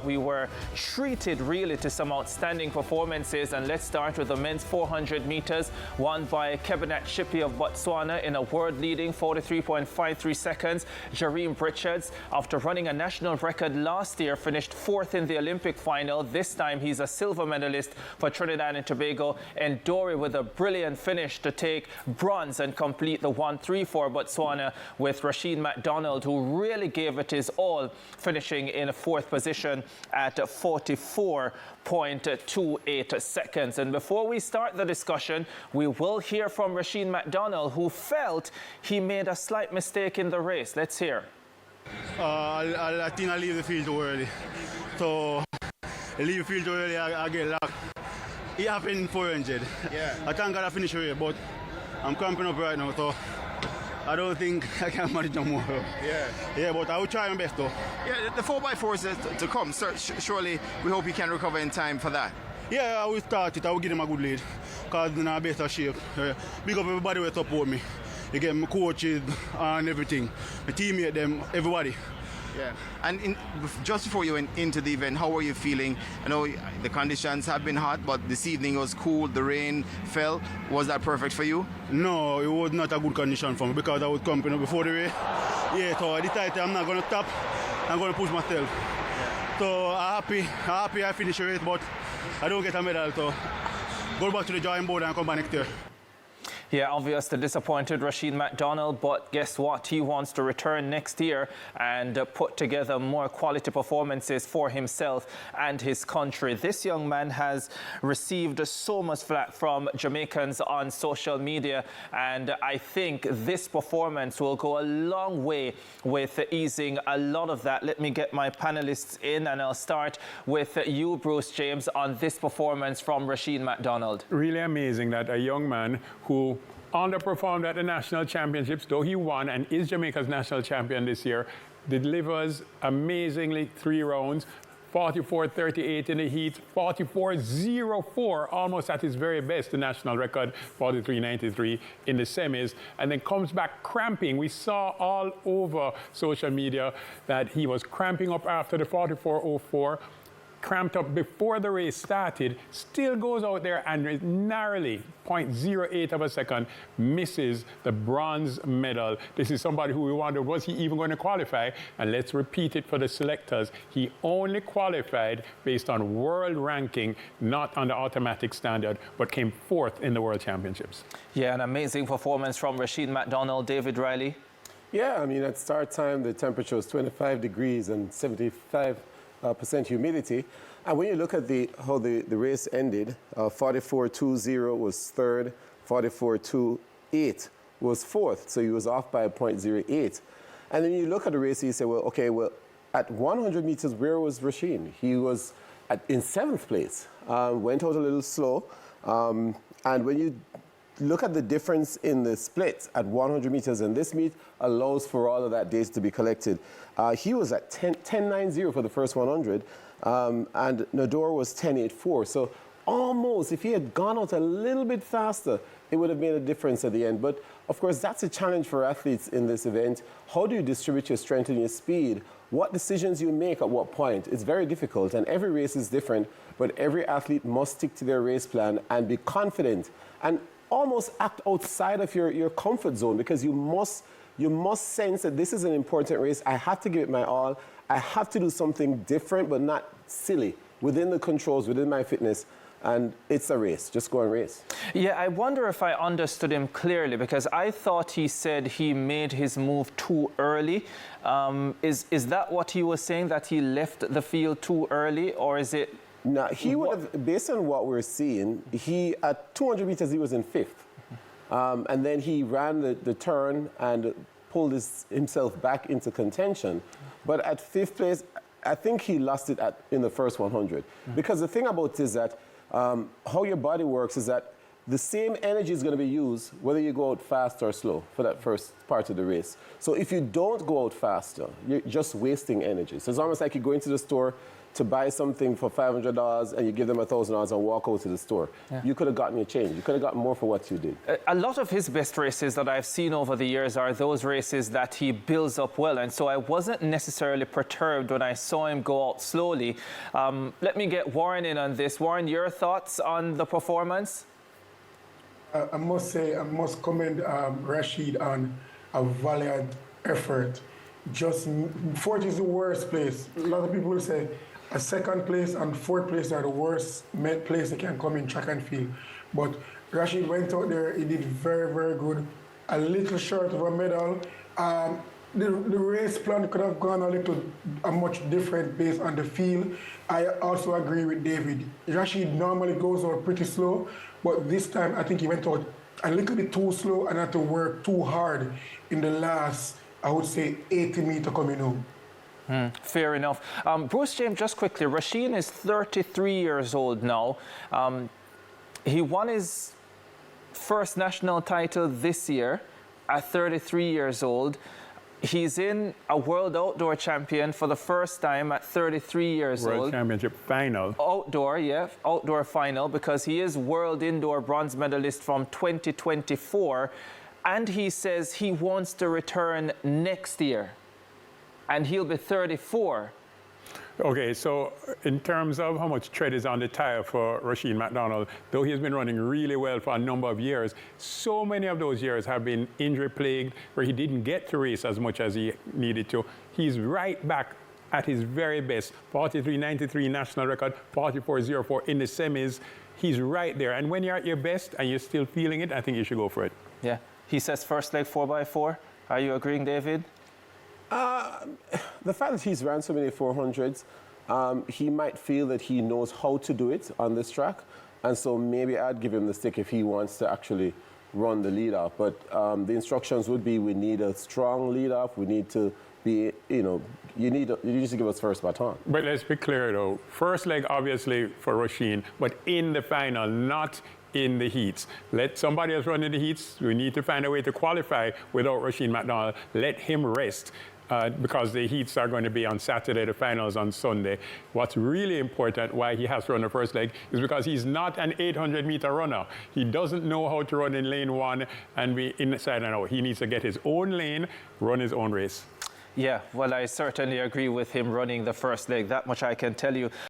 but we were treated really to some outstanding performances. And let's start with the men's 400 meters, won by Kebinat Shippey of Botswana in a world-leading 43.53 seconds. Jareem Richards, after running a national record last year, finished fourth in the Olympic final. This time he's a silver medalist for Trinidad and Tobago. And Dory with a brilliant finish to take bronze and complete the 1-3 for Botswana, with Rusheen McDonald, who really gave it his all, finishing in a fourth position at 44.28 seconds. And before we start the discussion, we will hear from Rusheen McDonald, who felt he made a slight mistake in the race. Let's hear. I think I leave the field too early. So I leave the field too early, I get locked. It happened in 400. Yeah. I thank God I finished it, but I'm cramping up right now, so I don't think I can manage no more. Yeah. Yeah, but I will try my best though. Yeah, the 4x4 is to come. So surely we hope you can recover in time for that. Yeah, I will start it. I will give them a good lead, because they're in a better shape. Big up everybody who support me. Again, my coaches and everything. My teammate, them, everybody. Yeah. And just before you went into the event, how were you feeling? I know the conditions have been hot, but this evening was cool, the rain fell. Was that perfect for you? No, it was not a good condition for me, because I was camping before the race. Yeah, so I decided I'm not going to stop. I'm going to push myself. Yeah. So I'm happy I finished the race, but I don't get a medal. So go back to the drawing board and come back next year. Yeah, obviously disappointed Rusheen McDonald, but guess what? He wants to return next year and put together more quality performances for himself and his country. This young man has received so much flack from Jamaicans on social media, and I think this performance will go a long way with easing a lot of that. Let me get my panelists in, and I'll start with you, Bruce James, on this performance from Rusheen McDonald. Really amazing that a young man who underperformed at the national championships, though he won and is Jamaica's national champion this year, delivers amazingly 3 rounds, 44.38 in the heat, 44.04, almost at his very best, the national record, 43.93 in the semis, and then comes back cramping. We saw all over social media that he was cramping up after the 44.04, cramped up before the race started, still goes out there and narrowly, 0.08 of a second, misses the bronze medal. This is somebody who we wondered, was he even going to qualify? And let's repeat it for the selectors. He only qualified based on world ranking, not on the automatic standard, but came fourth in the World Championships. Yeah, an amazing performance from Rusheen McDonald. David Riley. Yeah, I mean, at start time, the temperature was 25 degrees and 75% humidity. And when you look at how the race ended, 44.20 was third, 44.28 was fourth, so he was off by 0.08. And then you look at the race and you say, well, okay, well, at 100 meters, where was Rusheen? He was in 7th place, went out a little slow. And when you look at the difference in the split at 100 meters, and this meet allows for all of that data to be collected. He was at 10.90 for the first 100, and Nador was 10.84. So almost, if he had gone out a little bit faster, it would have made a difference at the end. But of course, that's a challenge for athletes in this event. How do you distribute your strength and your speed? What decisions you make at what point? It's very difficult, and every race is different, but every athlete must stick to their race plan and be confident and almost act outside of your comfort zone, because you must sense that this is an important race. I have to give it my all. I have to do something different, but not silly, within the controls, within my fitness. And it's a race. Just go and race. Yeah, I wonder if I understood him clearly, because I thought he said he made his move too early. Is that what he was saying, that he left the field too early, or is it? No, he would have, based on what we're seeing, at 200 meters, he was in 5th. And then he ran the turn and pulled himself back into contention. But at 5th place, I think he lost it in the first 100. Because the thing about it is that how your body works is that the same energy is going to be used whether you go out fast or slow for that first part of the race. So if you don't go out faster, you're just wasting energy. So it's almost like you go into the store, to buy something for $500 and you give them $1,000 and walk out to the store. Yeah. You could have gotten your change. You could have gotten more for what you did. A lot of his best races that I've seen over the years are those races that he builds up well, and so I wasn't necessarily perturbed when I saw him go out slowly. Let me get Warren in on this. Warren, your thoughts on the performance? I must say, I must commend Rashid on a valiant effort. Just fourth is the worst place. A lot of people will say a second place and fourth place are the worst place they can come in track and field. But Rashid went out there, he did very, very good. A little short of a medal. The race plan could have gone a much different based on the field. I also agree with David. Rashid normally goes out pretty slow, but this time I think he went out a little bit too slow and had to work too hard in the last, I would say, 80-meter coming home. Fair enough. Bruce James, just quickly, Rusheen is 33 years old now. He won his first national title this year at 33 years old. He's in a World Outdoor Champion for the first time at 33 years old. World Championship final. Outdoor, yeah, outdoor final, because he is World Indoor Bronze Medalist from 2024. And he says he wants to return next year. And he'll be 34. Okay, so in terms of how much tread is on the tire for Rusheen McDonald, though he has been running really well for a number of years, so many of those years have been injury-plagued where he didn't get to race as much as he needed to. He's right back at his very best. 43.93 national record, 44.04 in the semis. He's right there. And when you're at your best and you're still feeling it, I think you should go for it. Yeah. He says first leg 4x4. Are you agreeing, David? The fact that he's ran so many 400s, he might feel that he knows how to do it on this track. And so maybe I'd give him the stick if he wants to actually run the lead off. But the instructions would be we need a strong lead off. We need to be, you need to give us first baton. But let's be clear, though. First leg, obviously, for Rusheen, but in the final, not in the heats. Let somebody else run in the heats. We need to find a way to qualify without Rusheen McDonald. Let him rest. Because the heats are going to be on Saturday, the finals on Sunday. What's really important, why he has to run the first leg, is because he's not an 800-meter runner. He doesn't know how to run in lane one and be inside and out. He needs to get his own lane, run his own race. Yeah, well, I certainly agree with him running the first leg. That much I can tell you.